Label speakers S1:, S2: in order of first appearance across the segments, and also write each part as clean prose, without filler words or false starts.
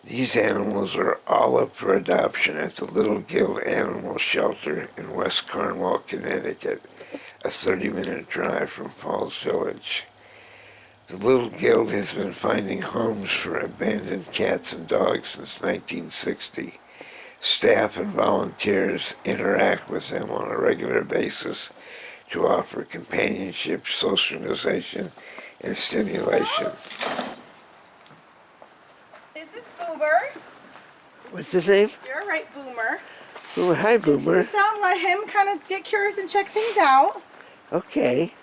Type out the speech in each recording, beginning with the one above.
S1: These animals are all up for adoption at the Little Gill Animal Shelter in West Cornwall, Connecticut, a 30-minute drive from Falls Village. The Little Guild has been finding homes for abandoned cats and dogs since 1960. Staff and volunteers interact with them on a regular basis to offer companionship, socialization, and stimulation.
S2: This is Boomer.
S1: What's his name?
S2: You're right, Boomer.
S1: Boomer. Hi, Boomer.
S2: Just sit down and let him kind of get curious and check things out.
S1: Okay.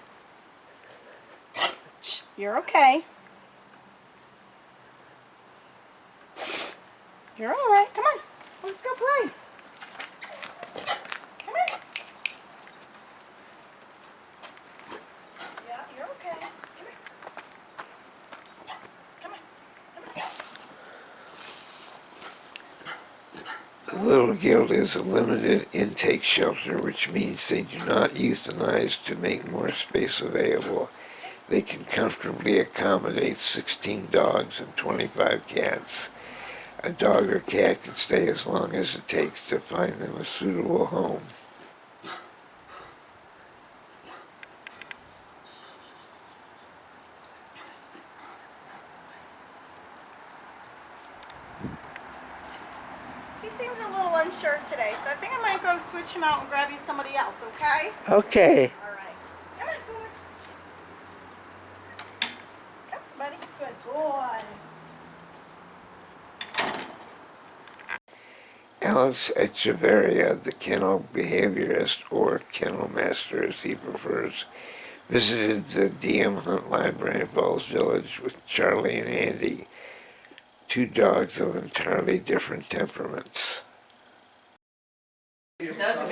S2: Shh, you're okay. You're all right. Come on. Let's go play. Come here. Yeah, you're okay. Come here. Come on. Come here.
S1: The Little Guild is a limited intake shelter, which means they do not euthanize to make more space available. They can comfortably accommodate 16 dogs and 25 cats. A dog or cat can stay as long as it takes to find them a suitable home.
S2: He seems a little unsure today, so I think I might go switch him out and grab you somebody else, okay?
S1: Okay.
S2: All right. Come on, Boomer. Come, buddy. Good boy.
S1: Alex Echeverria, the kennel behaviorist, or kennel master as he prefers, visited the D.M. Hunt Library in Falls Village with Charlie and Andy, two dogs of entirely different temperaments.
S3: That was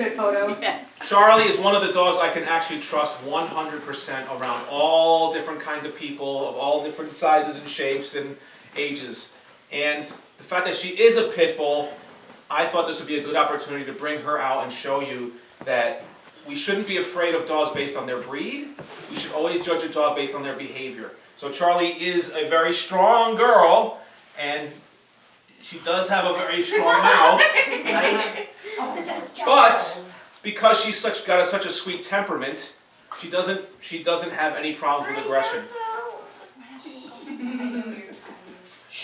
S3: a good photo.
S2: Yeah.
S4: Charlie is one of the dogs I can actually trust 100% around all different kinds of people, of all different sizes and shapes and ages. And the fact that she is a pit bull, I thought this would be a good opportunity to bring her out and show you that we shouldn't be afraid of dogs based on their breed. We should always judge a dog based on their behavior. So Charlie is a very strong girl, and she does have a very strong mouth, right? But because she's got such a sweet temperament, she doesn't have any problems with aggression.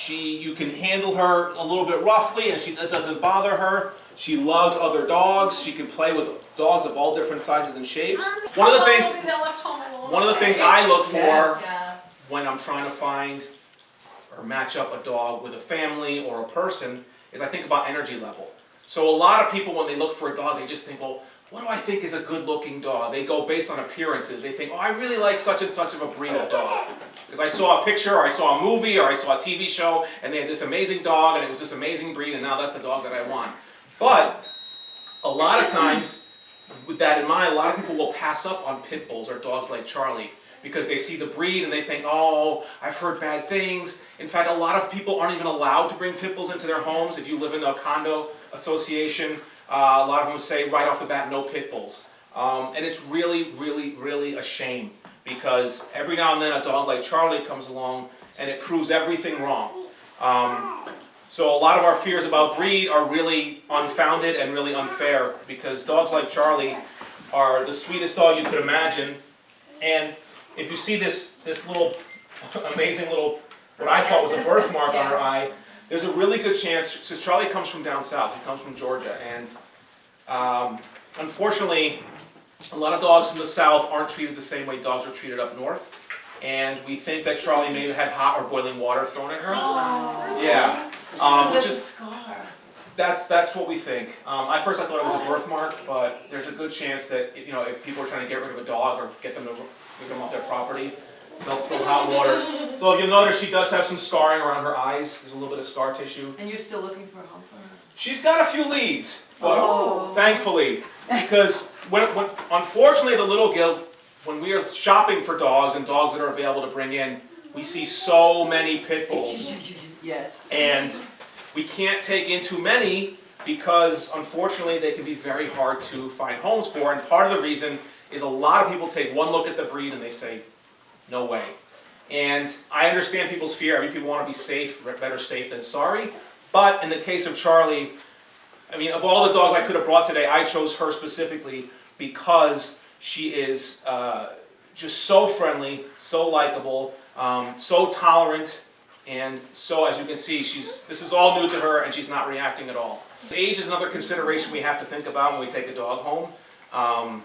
S4: You can handle her a little bit roughly, and it doesn't bother her. She loves other dogs. She can play with dogs of all different sizes and shapes. One of the things I look for when I'm trying to find or match up a dog with a family or a person is I think about energy level. So a lot of people, when they look for a dog, they just think, well, what do I think is a good-looking dog? They go based on appearances. They think, oh, I really like such and such of a breed of dog. Because I saw a picture, or I saw a movie, or I saw a TV show, and they had this amazing dog, and it was this amazing breed, and now that's the dog that I want. But a lot of times, with that in mind, a lot of people will pass up on pit bulls or dogs like Charlie because they see the breed and they think, oh, I've heard bad things. In fact, a lot of people aren't even allowed to bring pit bulls into their homes. If you live in a condo association, a lot of them say right off the bat, no pit bulls. And it's really, really, really a shame because every now and then a dog like Charlie comes along and it proves everything wrong. So a lot of our fears about breed are really unfounded and really unfair because dogs like Charlie are the sweetest dog you could imagine. And if you see this little amazing little, what I thought was a birthmark on her eye, there's a really good chance, since Charlie comes from down south, he comes from Georgia, and unfortunately, a lot of dogs from the south aren't treated the same way dogs are treated up north. And we think that Charlie may have had hot or boiling water thrown at her.
S3: Oh.
S4: Yeah.
S3: So
S4: which
S3: that's a
S4: is,
S3: scar.
S4: that's what we think. At first I thought it was a birthmark, but there's a good chance that if people are trying to get rid of a dog or get them off their property, they'll throw hot water. So if you'll notice, she does have some scarring around her eyes. There's a little bit of scar tissue.
S3: And you're still looking for a home for her?
S4: She's got a few leads, but thankfully, because when unfortunately the Little Guild, when we are shopping for dogs and dogs that are available to bring in, we see so many pit bulls.
S3: Yes.
S4: And we can't take in too many because unfortunately they can be very hard to find homes for. And part of the reason is a lot of people take one look at the breed and they say, no way. And I understand people's fear. I mean, people want to be safe, better safe than sorry. But in the case of Charlie, I mean, of all the dogs I could have brought today, I chose her specifically because she is just so friendly, so likable, so tolerant, and so, as you can see, this is all new to her, and she's not reacting at all. Age is another consideration we have to think about when we take a dog home.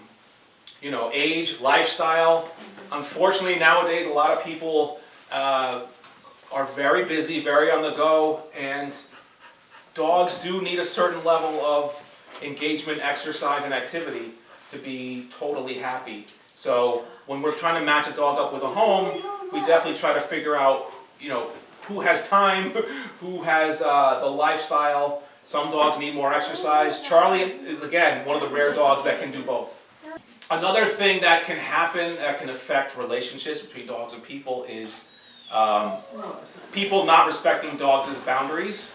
S4: You know, age, lifestyle. Unfortunately, nowadays, a lot of people are very busy, very on the go, and dogs do need a certain level of engagement, exercise, and activity to be totally happy. So when we're trying to match a dog up with a home, we definitely try to figure out, you know, who has time, who has the lifestyle. Some dogs need more exercise. Charlie is, again, one of the rare dogs that can do both. Another thing that can happen, that can affect relationships between dogs and people is people not respecting dogs' boundaries.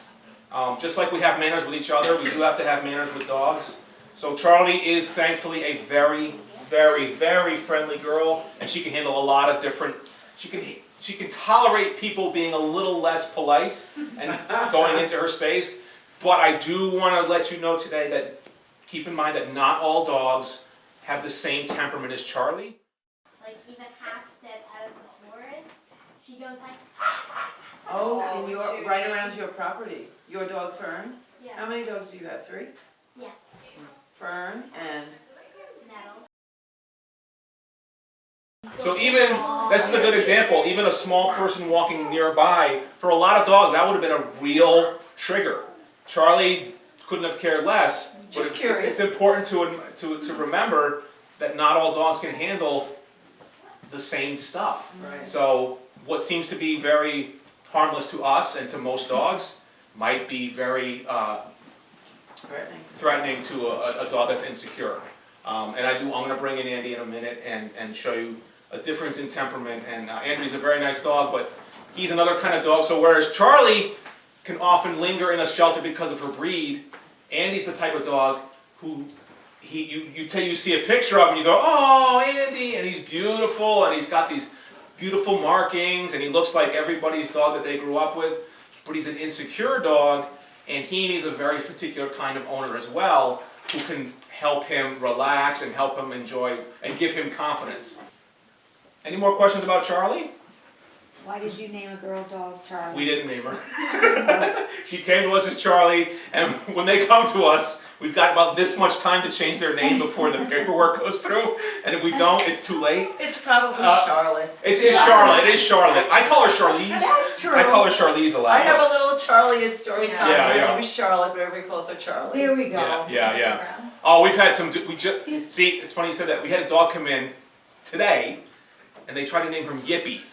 S4: Just like we have manners with each other, we do have to have manners with dogs. So Charlie is thankfully a very, very, very friendly girl, and she can handle a lot of different, she can tolerate people being a little less polite and going into her space. But I do want to let you know today that keep in mind that not all dogs have the same temperament as Charlie.
S5: Like even half step out of the forest, she goes like.
S6: Oh, and you're right around your property. Your dog Fern?
S5: Yeah.
S6: How many dogs do you have? 3?
S5: Yeah.
S6: Fern and
S5: Nettle.
S4: So even, this is a good example, even a small person walking nearby, for a lot of dogs, that would have been a real trigger. Charlie couldn't have cared less, but it's important to remember that not all dogs can handle the same stuff.
S6: Right.
S4: So what seems to be very harmless to us and to most dogs might be very threatening to a dog that's insecure. And I'm going to bring in Andy in a minute and show you a difference in temperament. And Andy's a very nice dog, but he's another kind of dog. So whereas Charlie can often linger in a shelter because of her breed, Andy's the type of dog who you see a picture of him and you go, oh, Andy, and he's beautiful, and he's got these beautiful markings, and he looks like everybody's dog that they grew up with, but he's an insecure dog, and he needs a very particular kind of owner as well, who can help him relax and help him enjoy and give him confidence. Any more questions about Charlie?
S7: Why did you name a girl dog Charlie?
S4: We didn't name her. She came to us as Charlie, and when they come to us, we've got about this much time to change their name before the paperwork goes through, and if we don't, it's too late.
S6: it's probably Charlotte.
S4: It's Charlotte. It is Charlotte. I call her Charlize.
S6: That's true.
S4: I call her Charlize a lot.
S6: I have a little Charlie in story time.
S4: Yeah,
S6: Her
S4: yeah.
S6: name is Charlotte, but everybody calls her Charlie.
S7: There we go.
S4: Yeah. Oh, we've had some. See, it's funny you said that. We had a dog come in today, and they tried to name him Yippee.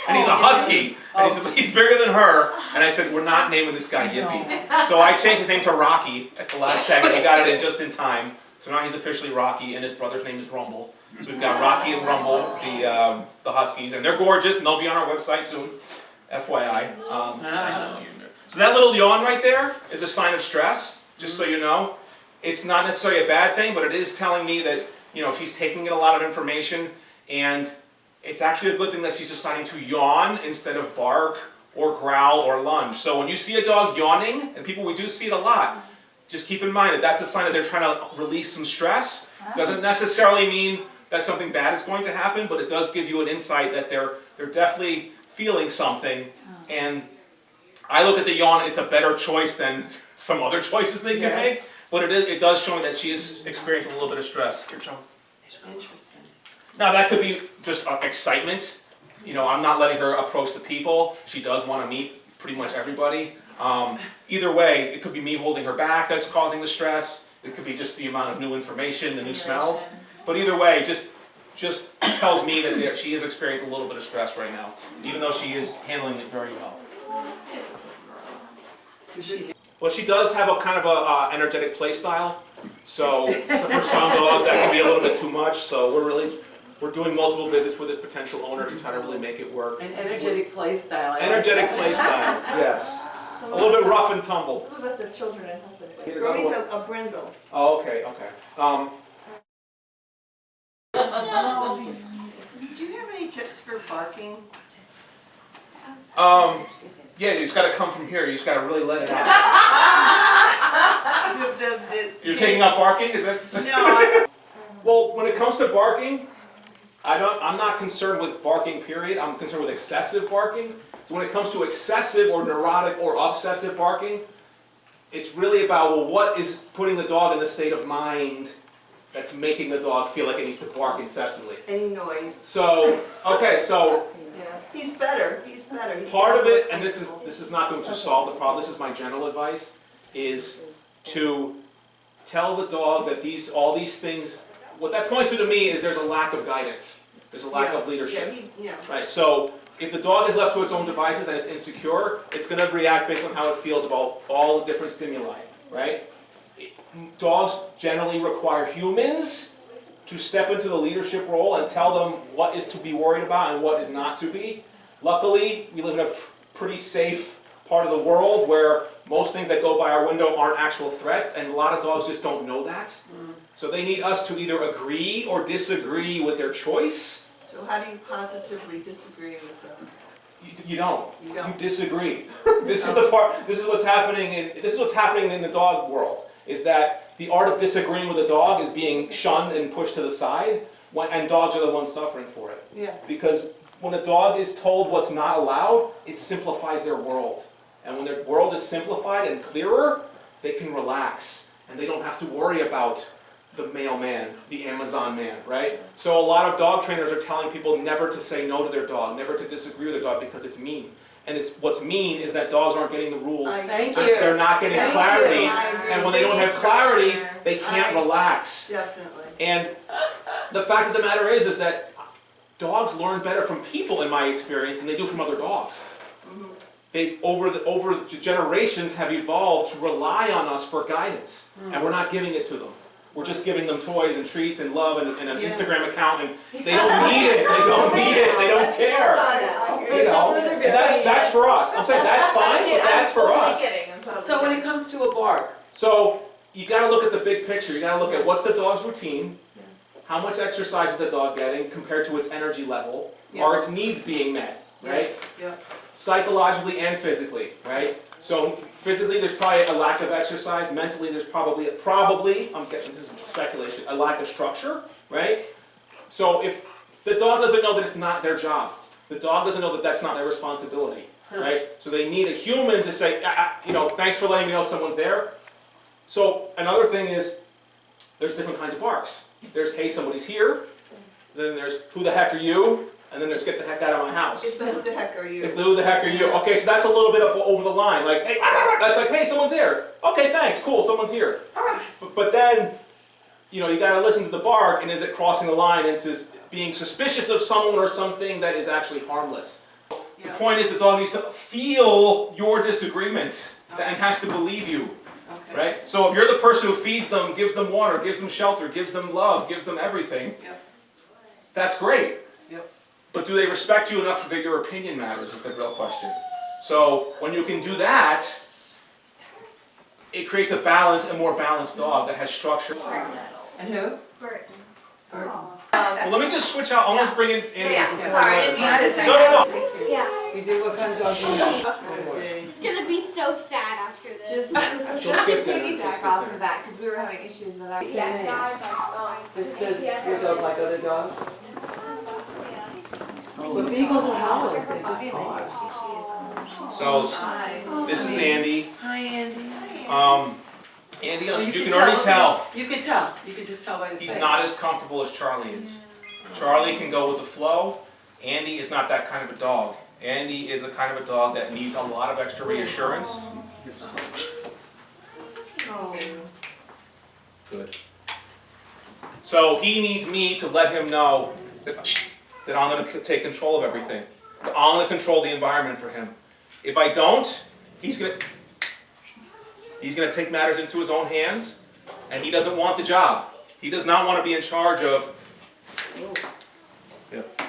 S4: And he's a husky, and he's bigger than her, and I said, we're not naming this guy Yippee. So I changed his name to Rocky at the last second. We got it in just in time. So now he's officially Rocky, and his brother's name is Rumble. So we've got Rocky and Rumble, the huskies, and they're gorgeous, and they'll be on our website soon, FYI. So that little yawn right there is a sign of stress, just so you know. It's not necessarily a bad thing, but it is telling me that, you know, she's taking in a lot of information, and it's actually a good thing that she's deciding to yawn instead of bark or growl or lunge. So when you see a dog yawning, and people, we do see it a lot, just keep in mind that that's a sign that they're trying to release some stress. Doesn't necessarily mean that something bad is going to happen, but it does give you an insight that they're definitely feeling something. And I look at the yawn, it's a better choice than some other choices they can make, but it does show me that she is experiencing a little bit of stress. Here, Joe.
S6: Interesting.
S4: Now that could be just excitement. You know, I'm not letting her approach the people. She does want to meet pretty much everybody. Either way, it could be me holding her back that's causing the stress. It could be just the amount of new information, the new smells. But either way, just tells me that she is experiencing a little bit of stress right now, even though she is handling it very well. Well, she does have a kind of a energetic play style. So for some dogs that can be a little bit too much. So we're doing multiple visits with this potential owner to try to really make it work.
S6: An energetic play style.
S4: Energetic play style, yes. A little bit rough and tumble.
S3: Some of us have children and husbands.
S2: Brody's a brindle.
S4: Oh, okay.
S2: Do you have any tips for barking?
S4: Yeah, you just gotta come from here, you just gotta really let it out. You're taking out barking, is that?
S6: No,
S4: Well, when it comes to barking, I'm not concerned with barking, period. I'm concerned with excessive barking. So when it comes to excessive or neurotic or obsessive barking, it's really about, well, what is putting the dog in the state of mind that's making the dog feel like it needs to bark incessantly.
S6: any noise.
S4: So, okay, so
S6: He's better. He's
S4: part of it, and this is not going to solve the problem, this is my general advice, is to tell the dog that all these things, what that points to me is there's a lack of guidance. There's a lack of leadership. Right, so if the dog is left to its own devices and it's insecure, it's going to react based on how it feels about all the different stimuli, right? Dogs generally require humans to step into the leadership role and tell them what is to be worried about and what is not to be. Luckily, we live in a pretty safe part of the world where most things that go by our window aren't actual threats, and a lot of dogs just don't know that. So they need us to either agree or disagree with their choice.
S6: So how do you positively disagree with them?
S4: You don't.
S6: You don't.
S4: You disagree. This is the part. This is what's happening in the dog world. Is that the art of disagreeing with a dog is being shunned and pushed to the side, and dogs are the ones suffering for it.
S6: Yeah.
S4: Because when a dog is told what's not allowed, it simplifies their world. And when their world is simplified and clearer, they can relax. And they don't have to worry about the mailman, the Amazon man, right? So a lot of dog trainers are telling people never to say no to their dog, never to disagree with their dog because it's mean. And what's mean is that dogs aren't getting the rules.
S6: Thank
S4: They're,
S6: you.
S4: they're not getting
S6: Thank
S4: clarity.
S6: you. I agree.
S4: And when they don't have clarity, they can't relax.
S6: Definitely.
S4: And the fact of the matter is that dogs learn better from people, in my experience, than they do from other dogs. They've, over the generations, have evolved to rely on us for guidance. And we're not giving it to them. We're just giving them toys and treats and love and an Instagram account, and they don't need it, they don't need it, they don't care. You know, and that's for us. I'm saying that's fine, but that's for us.
S6: So when it comes to a bark,
S4: So you got to look at the big picture. You got to look at what's the dog's routine, how much exercise is the dog getting compared to its energy level, are its needs being met, right?
S6: Yeah.
S4: Psychologically and physically, right? So physically, there's probably a lack of exercise. Mentally, there's probably, this is speculation, a lack of structure, right? So if the dog doesn't know that it's not their job, the dog doesn't know that that's not their responsibility, right? So they need a human to say, thanks for letting me know someone's there. So another thing is, there's different kinds of barks. There's, hey, somebody's here. Then there's, who the heck are you? And then there's, get the heck out of my house.
S6: it's the who the heck are you?
S4: It's the who the heck are you? Okay, so that's a little bit up over the line. Like, hey, that's like, hey, someone's here. Okay, thanks, cool, someone's here. But then, you gotta listen to the bark, and is it crossing the line into being suspicious of someone or something that is actually harmless? The point is the dog needs to feel your disagreement and has to believe you.
S6: Okay.
S4: Right? So if you're the person who feeds them, gives them water, gives them shelter, gives them love, gives them everything, that's great. But do they respect you enough that your opinion matters is the real question. So when you can do that, it creates a more balanced dog that has structure.
S6: And who?
S5: Burton.
S4: Well, let me just switch out. I want to bring in Andy.
S3: Sorry, I didn't mean to
S4: No.
S5: Yeah.
S6: You do what kind of dog do you
S5: She's gonna be so fat after this.
S3: Just to piggyback off of that, because we were having issues with our
S6: Yes.
S3: dog.
S6: Does your dog like other dogs? But beagles are howlers, they just bark.
S4: So this is Andy.
S6: Hi, Andy.
S4: Andy,
S6: Well,
S4: you can already tell
S6: You can tell. You can just tell by his face.
S4: he's not as comfortable as Charlie is. Charlie can go with the flow. Andy is not that kind of a dog. Andy is a kind of a dog that needs a lot of extra reassurance. Good. So he needs me to let him know that I'm going to take control of everything. That I'm going to control the environment for him. If I don't, he's going to take matters into his own hands, and he doesn't want the job. He does not want to be in charge of. Yep.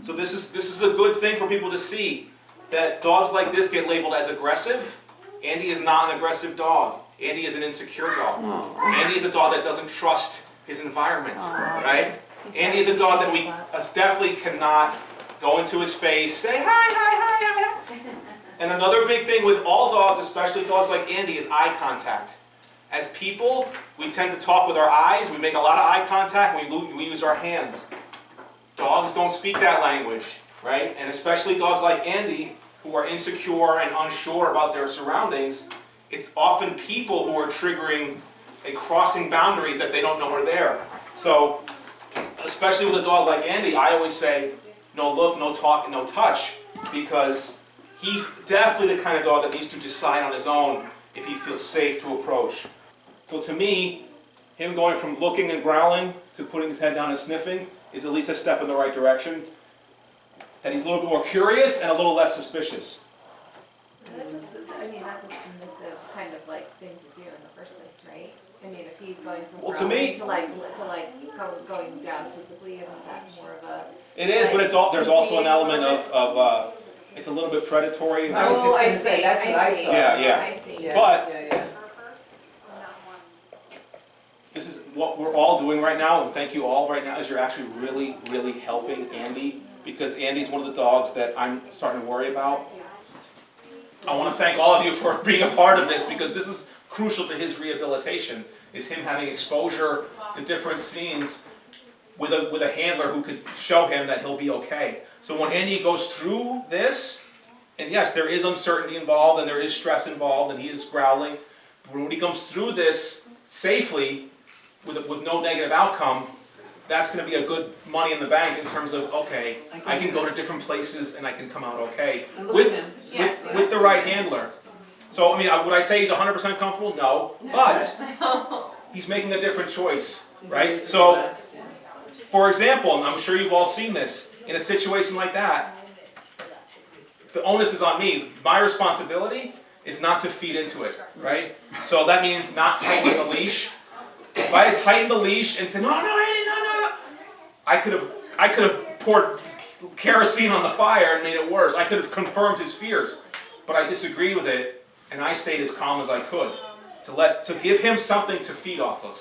S4: So this is a good thing for people to see, that dogs like this get labeled as aggressive. Andy is not an aggressive dog. Andy is an insecure dog. Andy is a dog that doesn't trust his environment, right? Andy is a dog that we definitely cannot Go into his face, say hi, hi, hi, hi. And another big thing with all dogs, especially dogs like Andy, is eye contact. As people, we tend to talk with our eyes, we make a lot of eye contact, we use our hands. Dogs don't speak that language, right? And especially dogs like Andy, who are insecure and unsure about their surroundings, it's often people who are triggering and crossing boundaries that they don't know are there. So, especially with a dog like Andy, I always say, no look, no talk, no touch, because he's definitely the kind of dog that needs to decide on his own if he feels safe to approach. So to me, him going from looking and growling to putting his head down and sniffing is at least a step in the right direction. That he's a little bit more curious and a little less suspicious.
S3: That's a submissive kind of like thing to do in the first place, right? I mean, if he's going from
S4: Well, to me-
S3: going down physically, isn't that more of a?
S4: It is, but there's also an element of it's a little bit predatory.
S6: I was just
S3: I
S6: gonna say,
S3: see,
S6: that's what I
S3: see.
S6: saw.
S4: Yeah.
S3: I see.
S6: Yeah,
S4: But-
S6: yeah.
S4: This is what we're all doing right now, and thank you all right now, is you're actually really, really helping Andy, because Andy's one of the dogs that I'm starting to worry about. I want to thank all of you for being a part of this, because this is crucial to his rehabilitation, is him having exposure to different scenes with a handler who could show him that he'll be okay. So when Andy goes through this, and yes, there is uncertainty involved, and there is stress involved, and he is growling, but when he comes through this safely, with no negative outcome, that's going to be a good money in the bank in terms of, okay, I can go to different places and I can come out okay
S6: And look at him.
S4: with the right handler. So, I mean, would I say he's 100% comfortable? No, but he's making a different choice,
S6: He's
S4: right?
S6: very
S4: So,
S6: relaxed, yeah.
S4: for example, and I'm sure you've all seen this, in a situation like that, the onus is on me. My responsibility is not to feed into it, right? So that means not tightening the leash. If I had tightened the leash and said, no, Andy, no, I could have poured kerosene on the fire and made it worse. I could have confirmed his fears. But I disagreed with it, and I stayed as calm as I could to give him something to feed off of.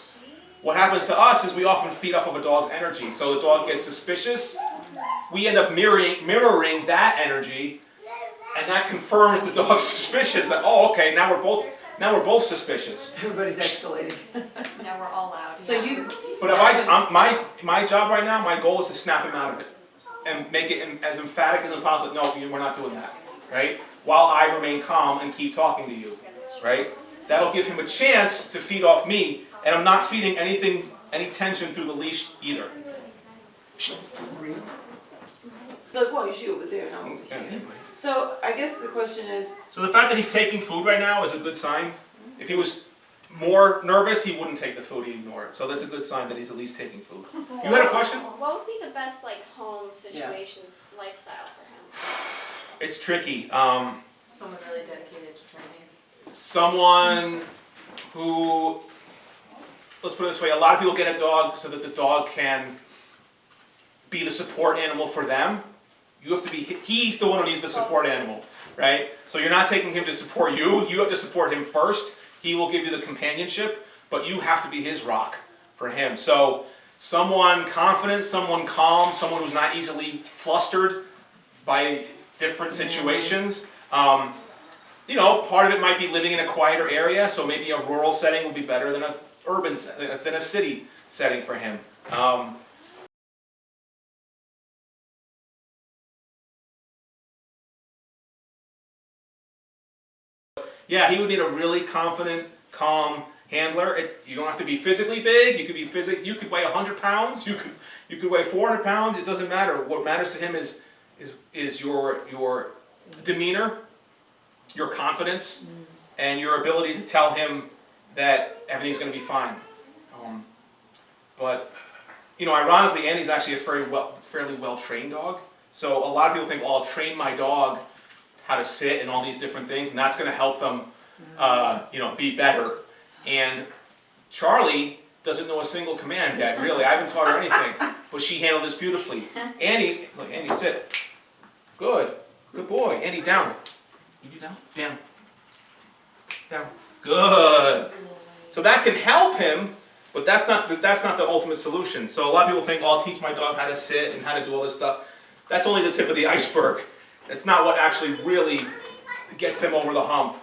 S4: What happens to us is we often feed off of a dog's energy. So the dog gets suspicious. We end up mirroring that energy, and that confirms the dog's suspicions that, oh, okay, now we're both suspicious.
S6: Everybody's escalating.
S3: Now we're all loud.
S6: So you,
S4: But if my job right now, my goal is to snap him out of it and make it as emphatic as possible. No, we're not doing that, right? While I remain calm and keep talking to you, right? That'll give him a chance to feed off me, and I'm not feeding any tension through the leash either.
S6: look, why is you over there and I'm over here? So I guess the question is,
S4: So the fact that he's taking food right now is a good sign. If he was more nervous, he wouldn't take the food, he'd ignore it. So that's a good sign that he's at least taking food. You had a question?
S8: What would be the best like home situations lifestyle for him?
S4: It's tricky.
S3: Someone really dedicated to training.
S4: Someone who, let's put it this way, a lot of people get a dog so that the dog can be the support animal for them. You have to be, he's the one who needs the support animal, right? So you're not taking him to support you, you have to support him first. He will give you the companionship, but you have to be his rock for him. So someone confident, someone calm, someone who's not easily flustered by different situations. You know, part of it might be living in a quieter area, so maybe a rural setting will be better than than a city setting for him. Yeah, he would need a really confident, calm handler. You don't have to be physically big. You could be You could weigh 100 pounds. You could weigh 400 pounds. It doesn't matter. What matters to him is your demeanor, your confidence, and your ability to tell him that everything's going to be fine. But you know, ironically, Andy's actually a fairly well-trained dog. So a lot of people think, well, I'll train my dog how to sit and all these different things, and that's going to help them, you know, be better. And Charlie doesn't know a single command yet, really. I haven't taught her anything, but she handled this beautifully. Andy, look, Andy, sit. Good. Good boy. Andy, down. You do down? Down. Down. Good. So that can help him, but that's not the ultimate solution. So a lot of people think, oh, I'll teach my dog how to sit and how to do all this stuff. That's only the tip of the iceberg. That's not what actually really gets them over the hump.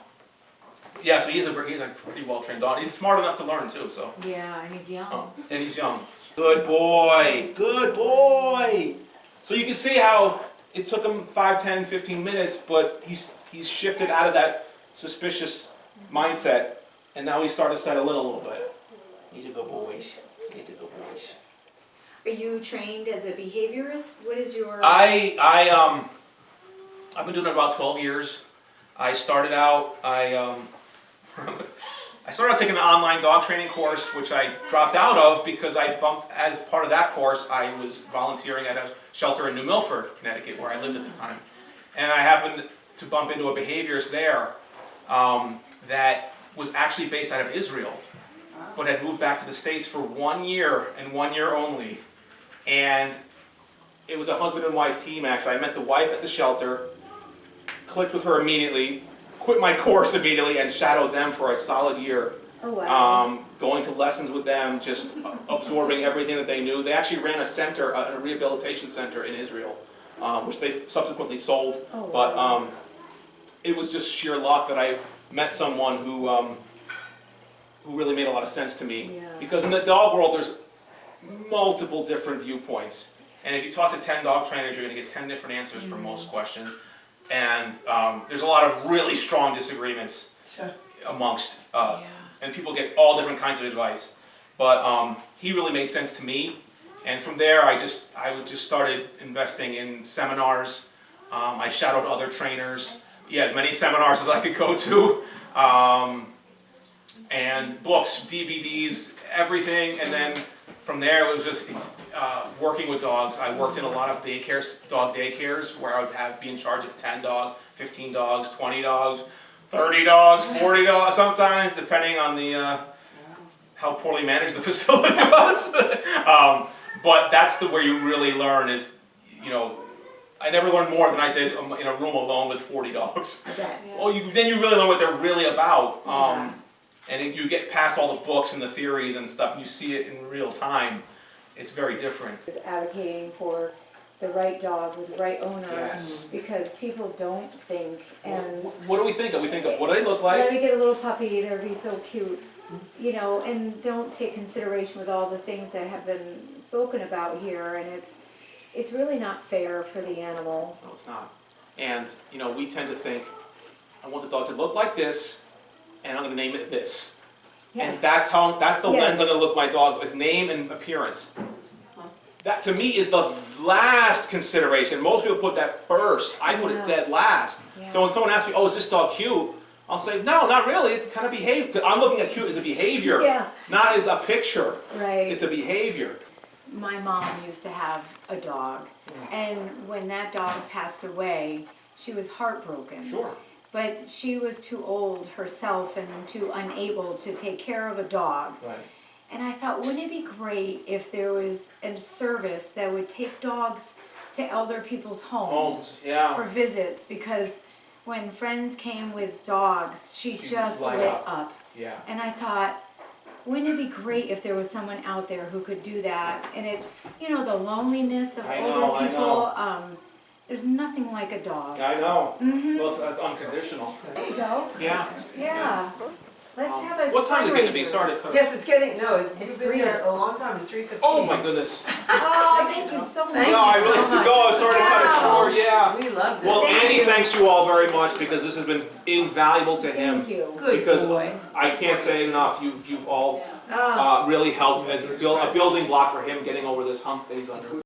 S4: Yeah, so he's a pretty well-trained dog. He's smart enough to learn too, so.
S7: Yeah, and he's young.
S4: And he's young. Good boy, good boy. So you can see how it took him 5, 10, 15 minutes, but he's shifted out of that suspicious mindset, and now he's starting to settle in a little bit. He's a good boy. He's a good boy.
S7: Are you trained as a behaviorist? What is your...
S4: I've been doing it about 12 years. I started out, I started out taking an online dog training course, which I dropped out of because as part of that course, I was volunteering at a shelter in New Milford, Connecticut, where I lived at the time. And I happened to bump into a behaviorist there that was actually based out of Israel, but had moved back to the States for 1 year and 1 year only. And it was a husband and wife team, actually. I met the wife at the shelter, clicked with her immediately, quit my course immediately, and shadowed them for a solid year.
S7: Oh, wow.
S4: Going to lessons with them, just absorbing everything that they knew. They actually ran a center, a rehabilitation center in Israel, which they subsequently sold.
S7: Oh,
S4: but
S7: wow.
S4: it was just sheer luck that I met someone who really made a lot of sense to me.
S7: Yeah.
S4: Because in the dog world, there's multiple different viewpoints. And if you talk to 10 dog trainers, you're going to get 10 different answers for most questions. And there's a lot of really strong disagreements amongst, and people get all different kinds of advice. But he really made sense to me. And from there, I just started investing in seminars. I shadowed other trainers. Yeah, as many seminars as I could go to. And books, DVDs, everything. And then from there, it was just working with dogs. I worked in a lot of dog daycares, where I would be in charge of 10 dogs, 15 dogs, 20 dogs, 30 dogs, 40 dogs sometimes, depending on the how poorly managed the facility was. But that's where you really learn is, I never learned more than I did in a room alone with 40 dogs.
S7: Okay.
S4: Oh, then you really learn what they're really about. And you get past all the books and the theories and stuff, and you see it in real time. It's very different.
S7: Advocating for the right dog with the right owner.
S4: Yes.
S7: Because people don't think, and
S4: What do we think of? We think of what do they look
S7: let
S4: like?
S7: me get a little puppy, they'll be so cute, and don't take consideration with all the things that have been spoken about here, and it's really not fair for the animal.
S4: No, it's not. And, we tend to think, I want the dog to look like this, and I'm going to name it this. And that's the lens I'm going to look my dog, is name and appearance. That to me is the last consideration. Most people put that first. I put it dead last.
S7: Yeah.
S4: So when someone asks me, oh, is this dog cute? I'll say, no, not really. It's kind of behavior. Because I'm looking at cute as a behavior, not as a picture.
S7: Right.
S4: It's a behavior.
S7: My mom used to have a dog, and when that dog passed away, she was heartbroken.
S4: Sure.
S7: But she was too old herself and too unable to take care of a dog.
S4: Right.
S7: And I thought, wouldn't it be great if there was a service that would take dogs to elder people's homes for visits? Because when friends came with dogs, she just lit up.
S4: Yeah.
S7: And I thought, wouldn't it be great if there was someone out there who could do that? And the loneliness of older people, there's nothing like a dog.
S4: I know.
S7: Mm-hmm.
S4: Well, it's unconditional.
S7: There you go.
S4: Yeah.
S7: Yeah. Let's have a
S4: What time is it getting to be?
S7: fundraiser.
S4: Sorry to cut.
S6: Yes, it's getting, no,
S7: It's
S6: you've been here a long time, it's 3:15.
S4: Oh my goodness.
S7: Oh, thank you so much.
S6: Thank
S4: No, I
S6: you
S4: really
S6: so
S4: have to
S6: much.
S4: go. Sorry to cut it short. Yeah.
S6: We loved it.
S4: Well,
S7: Thank
S4: Andy
S7: you.
S4: thanks you all very much because this has been invaluable to him.
S7: Thank you.
S6: Good
S4: Because
S6: boy.
S4: I can't say enough. You've all
S7: Oh.
S4: really helped as a building block for him getting over this hump that he's under.